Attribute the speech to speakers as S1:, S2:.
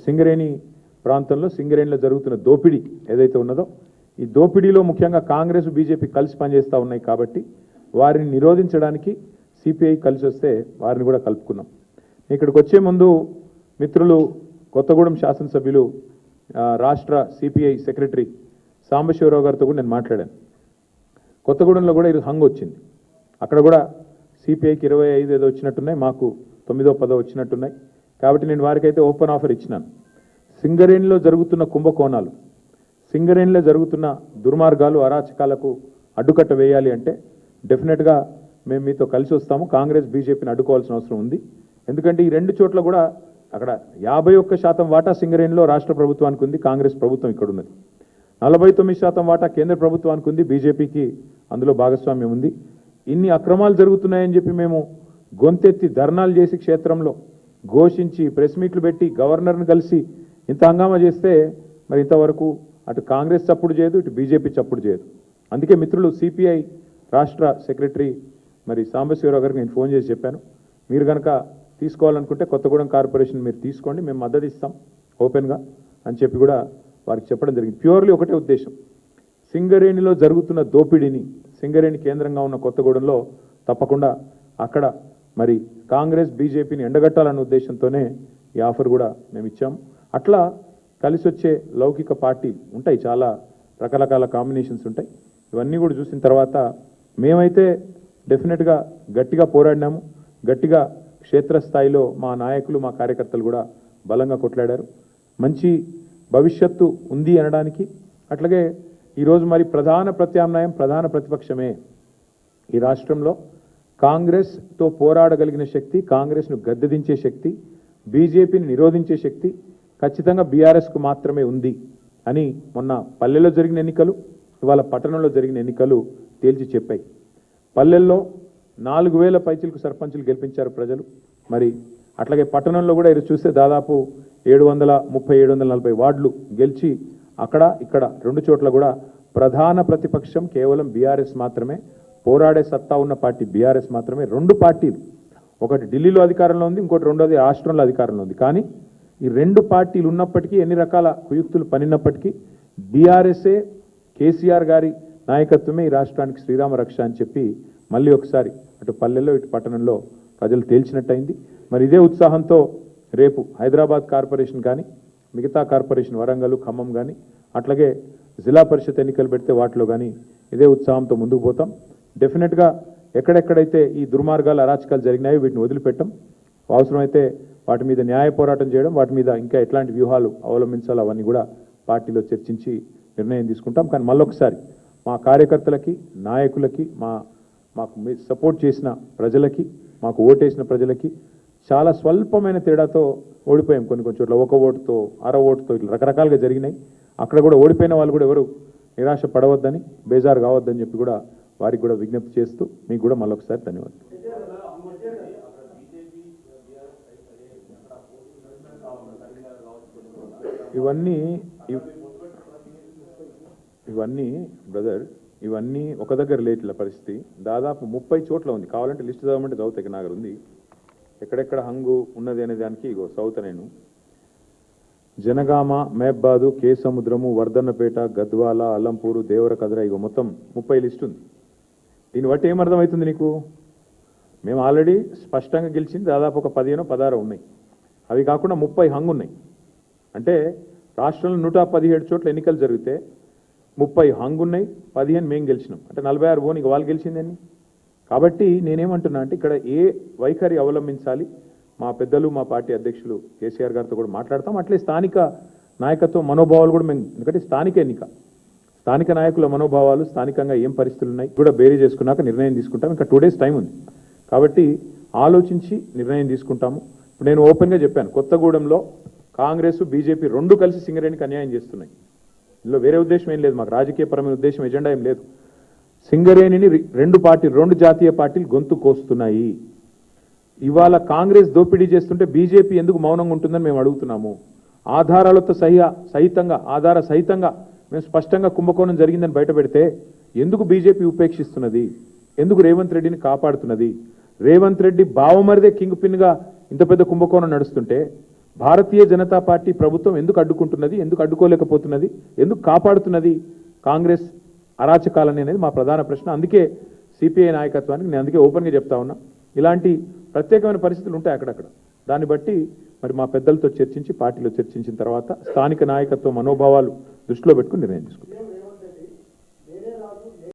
S1: సింగరేణి ప్రాంతంలో సింగరేణిలో జరుగుతున్న దోపిడీ ఏదైతే ఉన్నదో ఈ దోపిడీలో ముఖ్యంగా కాంగ్రెస్ బీజేపీ కలిసి పనిచేస్తూ ఉన్నాయి కాబట్టి వారిని నిరోధించడానికి సిపిఐ కలిసి వస్తే వారిని కూడా కలుపుకున్నాం. ఇక్కడికి వచ్చే ముందు మిత్రులు కొత్తగూడెం శాసనసభ్యులు రాష్ట్ర సిపిఐ సెక్రటరీ సాంబశివరావు గారితో కూడా నేను మాట్లాడాను. కొత్తగూడెంలో కూడా ఇది హంగ్ వచ్చింది. అక్కడ కూడా సిపిఐకి 25 ఏదో వచ్చినట్టున్నాయి, మాకు 9ో 10ో వచ్చినట్టున్నాయి. కాబట్టి నేను వారికైతే ఓపెన్ ఆఫర్ ఇచ్చినాను. సింగరేణిలో జరుగుతున్న కుంభకోణాలు, సింగరేణిలో జరుగుతున్న దుర్మార్గాలు, అరాచకాలకు అడ్డుకట్ట వేయాలి అంటే డెఫినెట్గా మేము మీతో కలిసి వస్తాము. కాంగ్రెస్ బీజేపీని అడ్డుకోవాల్సిన అవసరం ఉంది. ఎందుకంటే ఈ రెండు చోట్ల కూడా అక్కడ 51% వాటా సింగరేణిలో రాష్ట్ర ప్రభుత్వానికి ఉంది, కాంగ్రెస్ ప్రభుత్వం ఇక్కడ ఉన్నది. 49% వాటా కేంద్ర ప్రభుత్వానికి ఉంది, బీజేపీకి అందులో భాగస్వామ్యం ఉంది. ఇన్ని అక్రమాలు జరుగుతున్నాయని చెప్పి మేము గొంతెత్తి ధర్నాలు చేసి క్షేత్రంలో ఘోషించి ప్రెస్ మీట్లు పెట్టి గవర్నర్ని కలిసి ఇంత హంగామా చేస్తే మరి ఇంతవరకు అటు కాంగ్రెస్ చప్పుడు చేయదు, ఇటు బీజేపీ చప్పుడు చేయదు. అందుకే మిత్రులు సిపిఐ రాష్ట్ర సెక్రటరీ మరి సాంబశివరావు గారికి నేను ఫోన్ చేసి చెప్పాను, మీరు కనుక తీసుకోవాలనుకుంటే కొత్తగూడెం కార్పొరేషన్ మీరు తీసుకోండి, మేము మద్దతు ఇస్తాం ఓపెన్గా అని చెప్పి కూడా వారికి చెప్పడం జరిగింది. ప్యూర్లీ ఒకటే ఉద్దేశం, సింగరేణిలో జరుగుతున్న దోపిడీని సింగరేణి కేంద్రంగా ఉన్న కొత్తగూడెంలో తప్పకుండా అక్కడ మరి కాంగ్రెస్ బీజేపీని ఎండగట్టాలన్న ఉద్దేశంతోనే ఈ ఆఫర్ కూడా మేము ఇచ్చాము. అట్లా కలిసి వచ్చే లౌకిక పార్టీ ఉంటాయి, చాలా రకరకాల కాంబినేషన్స్ ఉంటాయి. ఇవన్నీ కూడా చూసిన తర్వాత మేమైతే డెఫినెట్గా గట్టిగా పోరాడినాము. గట్టిగా క్షేత్రస్థాయిలో మా నాయకులు మా కార్యకర్తలు కూడా బలంగా కొట్లాడారు. మంచి భవిష్యత్తు ఉంది అనడానికి. అట్లాగే ఈరోజు మరి ప్రధాన ప్రత్యామ్నాయం ప్రధాన ప్రతిపక్షమే. ఈ రాష్ట్రంలో కాంగ్రెస్తో పోరాడగలిగిన శక్తి, కాంగ్రెస్ను గద్దెదించే శక్తి, బీజేపీని నిరోధించే శక్తి ఖచ్చితంగా బీఆర్ఎస్కు మాత్రమే ఉంది అని మొన్న పల్లెల్లో జరిగిన ఎన్నికలు, ఇవాళ పట్టణంలో జరిగిన ఎన్నికలు తేల్చి చెప్పాయి. పల్లెల్లో 4000 పైచిలకు సర్పంచులు గెలిపించారు ప్రజలు. మరి అట్లాగే పట్టణంలో కూడా ఇది చూస్తే దాదాపు 730-740 వార్డులు గెలిచి అక్కడ ఇక్కడ రెండు చోట్ల కూడా ప్రధాన ప్రతిపక్షం కేవలం బీఆర్ఎస్ మాత్రమే, పోరాడే సత్తా ఉన్న పార్టీ బీఆర్ఎస్ మాత్రమే. రెండు పార్టీలు, ఒకటి ఢిల్లీలో అధికారంలో ఉంది, ఇంకోటి రెండోది రాష్ట్రంలో అధికారంలో ఉంది. కానీ ఈ రెండు పార్టీలు ఉన్నప్పటికీ, ఎన్ని రకాల కుయుక్తులు పనిన్నప్పటికీ బీఆర్ఎస్ఏ కేసీఆర్ గారి నాయకత్వమే ఈ రాష్ట్రానికి శ్రీరామ రక్ష అని చెప్పి మళ్ళీ ఒకసారి అటు పల్లెల్లో ఇటు పట్టణంలో ప్రజలు తేల్చినట్టయింది. మరి ఇదే ఉత్సాహంతో రేపు హైదరాబాద్ కార్పొరేషన్ కానీ, మిగతా కార్పొరేషన్ వరంగల్, ఖమ్మం కానీ, అట్లాగే జిల్లా పరిషత్ ఎన్నికలు పెడితే వాటిలో కానీ ఇదే ఉత్సాహంతో ముందుకు పోతాం. డెఫినెట్గా ఎక్కడెక్కడైతే ఈ దుర్మార్గాలు అరాచకాలు జరిగినాయో వీటిని వదిలిపెట్టం. అవసరమైతే వాటి మీద న్యాయ పోరాటం చేయడం, వాటి మీద ఇంకా ఎట్లాంటి వ్యూహాలు అవలంబించాలో అవన్నీ కూడా పార్టీలో చర్చించి నిర్ణయం తీసుకుంటాం. కానీ మళ్ళొకసారి మా కార్యకర్తలకి, నాయకులకి, మాకు సపోర్ట్ చేసిన ప్రజలకి, మాకు ఓటేసిన ప్రజలకి చాలా స్వల్పమైన తేడాతో ఓడిపోయాం. కొన్ని చోట్ల 1 ఓటుతో 1/2 ఓటుతో ఇట్లా రకరకాలుగా జరిగినాయి. అక్కడ కూడా ఓడిపోయిన వాళ్ళు కూడా ఎవరు నిరాశ పడవద్దని, బేజారు కావద్దని చెప్పి కూడా వారికి కూడా విజ్ఞప్తి చేస్తూ మీకు కూడా మళ్ళొకసారి ధన్యవాదాలు. ఇవన్నీ బ్రదర్, ఇవన్నీ ఒక దగ్గర లేట్ల పరిస్థితి దాదాపు 30 చోట్ల ఉంది. కావాలంటే లిస్ట్ చదవమంటే చదువుతాయి, నా దగ్గర ఉంది. ఎక్కడెక్కడ హంగు ఉన్నది అనే దానికి ఇగో చదువుతా నేను. జనగామ, మేబ్బాదు, కేసముద్రము, వర్ధన్నపేట, గద్వాల, అల్లంపూరు, దేవరకద్ర, ఇగో మొత్తం 30 లిస్ట్ ఉంది. దీన్ని బట్టి ఏమర్థమవుతుంది నీకు? మేము ఆల్రెడీ స్పష్టంగా గెలిచింది దాదాపు ఒక 15-16 ఉన్నాయి. అవి కాకుండా 30 హంగు ఉన్నాయి. అంటే రాష్ట్రంలో 117 చోట్ల ఎన్నికలు జరిగితే 30 హంగు ఉన్నాయి, 15 మేము గెలిచినాం. అంటే 46 ఓనికి వాళ్ళు గెలిచిందని. కాబట్టి నేనేమంటున్నా అంటే ఇక్కడ ఏ వైఖరి అవలంబించాలి, మా పెద్దలు, మా పార్టీ అధ్యక్షులు కేసీఆర్ గారితో కూడా మాట్లాడతాం. అట్లే స్థానిక నాయకత్వం మనోభావాలు కూడా మేము, ఎందుకంటే స్థానిక ఎన్నిక, స్థానిక నాయకుల మనోభావాలు, స్థానికంగా ఏం పరిస్థితులు ఉన్నాయి కూడా బేరీ చేసుకున్నాక నిర్ణయం తీసుకుంటాం. ఇంకా 2 డేస్ టైం ఉంది కాబట్టి ఆలోచించి నిర్ణయం తీసుకుంటాము. ఇప్పుడు నేను ఓపెన్గా చెప్పాను, కొత్తగూడెంలో కాంగ్రెస్ బీజేపీ రెండు కలిసి సింగరేణికి అన్యాయం చేస్తున్నాయి. ఇందులో వేరే ఉద్దేశం ఏం లేదు, మాకు రాజకీయపరమైన ఉద్దేశం, ఎజెండా ఏం లేదు. సింగరేణిని రెండు జాతీయ పార్టీలు గొంతు కోస్తున్నాయి. ఇవాళ కాంగ్రెస్ దోపిడీ చేస్తుంటే బీజేపీ ఎందుకు మౌనంగా ఉంటుందని మేము అడుగుతున్నాము. ఆధారాలతో ఆధార సహితంగా మేము స్పష్టంగా కుంభకోణం జరిగిందని బయటపెడితే ఎందుకు బీజేపీ ఉపేక్షిస్తున్నది? ఎందుకు రేవంత్ రెడ్డిని కాపాడుతున్నది? రేవంత్ రెడ్డి బావమరిదే కింగ్ పిన్గా ఇంత పెద్ద కుంభకోణం నడుస్తుంటే భారతీయ జనతా పార్టీ ప్రభుత్వం ఎందుకు అడ్డుకుంటున్నది, ఎందుకు అడ్డుకోలేకపోతున్నది, ఎందుకు కాపాడుతున్నది కాంగ్రెస్ అరాచకాలని అనేది మా ప్రధాన ప్రశ్న. అందుకే సిపిఐ నాయకత్వానికి నేను అందుకే ఓపెన్గా చెప్తా ఉన్నా, ఇలాంటి ప్రత్యేకమైన పరిస్థితులు ఉంటాయి అక్కడక్కడ. దాన్ని బట్టి మరి మా పెద్దలతో చర్చించి పార్టీలో చర్చించిన తర్వాత స్థానిక నాయకత్వ మనోభావాలు దృష్టిలో పెట్టుకుని నిర్ణయం తీసుకుంటాం.